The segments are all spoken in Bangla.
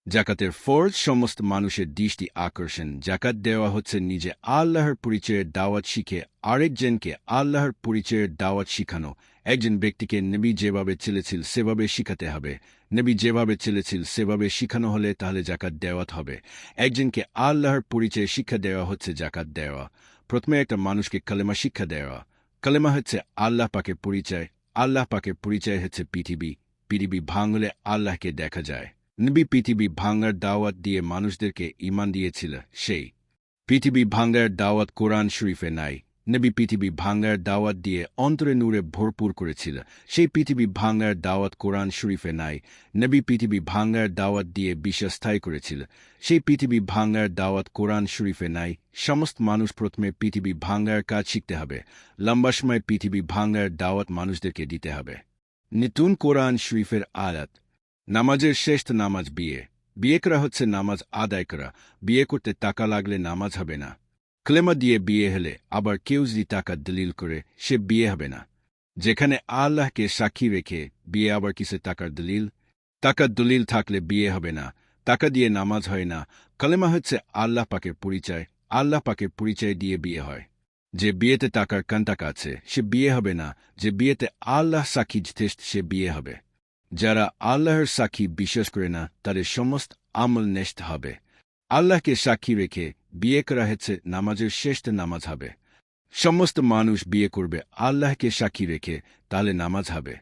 জাকাতের ফরজ সমস্ত মানুষের দৃষ্টি আকর্ষণ। জাকাত দেওয়া হচ্ছে নিজে আল্লাহর পরিচয়ের দাওয়াত শিখে আরেকজনকে আল্লাহর পরিচয়ের দাওয়াত শিখানো। একজন ব্যক্তিকে নবী যেভাবে চলেছিল সেভাবে শিখাতে হবে। নবী যেভাবে চলেছিল সেভাবে শিখানো হলে তাহলে জাকাত দেওয়াত হবে। একজনকে আল্লাহর পরিচয়ে শিক্ষা দেওয়া হচ্ছে জাকাত দেওয়া। প্রথমে একটা মানুষকে কালেমা শিক্ষা দেওয়া। কালেমা হচ্ছে আল্লাহ পাকের পরিচয়। আল্লাহ পাকের পরিচয় হচ্ছে পৃথিবী ভাঙলে আল্লাহকে দেখা যায়। নবী পৃথিবী ভাঙার দাওয়াত দিয়ে মানুষদেরকে ঈমান দিয়েছিল। সেই পৃথিবী ভাঙার দাওয়াত কোরআন শরীফে নাই। নবী পৃথিবী ভাঙার দাওয়াত দিয়ে অন্তরে নূরে ভরপুর করেছিল। সেই পৃথিবী ভাঙার দাওয়াত কোরআন শরীফে নাই। নবী পৃথিবী ভাঙার দাওয়াত দিয়ে বিশ্বাস স্থায়ী করেছিল। সেই পৃথিবী ভাঙার দাওয়াত কোরআন শরীফে নাই। সমস্ত মানুষ প্রথমে পৃথিবী ভাঙার কাজ শিখতে হবে। লম্বা সময় পৃথিবী ভাঙার দাওয়াত মানুষদেরকে দিতে হবে। নতুন কোরআন শরীফের আয়াত। নামাজের শ্রেষ্ঠ নামাজ বিয়ে করা হচ্ছে নামাজ আদায় করা। বিয়ে করতে টাকা লাগলে নামাজ হবে না। ক্লেমা দিয়ে বিয়ে হলে আবার কেউ যদি টাকা দলিল করে সে বিয়ে হবে না। যেখানে আল্লাহকে সাক্ষী রেখে বিয়ে আবার কিসে টাকার দলিল? টাকার দলিল থাকলে বিয়ে হবে না। টাকা দিয়ে নামাজ হয় না। কালেমা হচ্ছে আল্লাহ পাকের পরিচয়। আল্লাহ পাকের পরিচয় দিয়ে বিয়ে হয়। যে বিয়েতে টাকার কান্টাক আছে সে বিয়ে হবে না। যে বিয়েতে আল্লাহ সাক্ষী যথেষ্ট সে বিয়ে হবে। যারা আল্লাহর সাক্ষী বিশ্বাস করে না তাদের সমস্ত আমল নষ্ট হবে। আল্লাহকে সাক্ষী রেখে বিয়ে করা হচ্ছে নামাজের শ্রেষ্ঠ নামাজ হবে। সমস্ত মানুষ বিয়ে করবে আল্লাহকে সাক্ষী রেখে, তাহলে নামাজ হবে।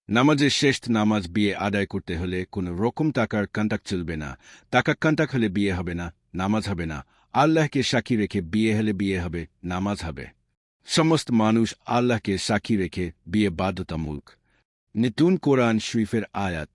নামাজের শ্রেষ্ঠ নামাজ বিয়ে আদায় করতে হলে কোনো রকম টাকার কান্টাক চলবে না। টাকা কান্টাক হলে বিয়ে হবে না, নামাজ হবে না। আল্লাহকে সাক্ষী রেখে বিয়ে হলে বিয়ে হবে, নামাজ হবে। সমস্ত মানুষ আল্লাহকে সাক্ষী রেখে বিয়ে বাধ্যতামূলক। নতুন কোরআন শরীফের আয়াত।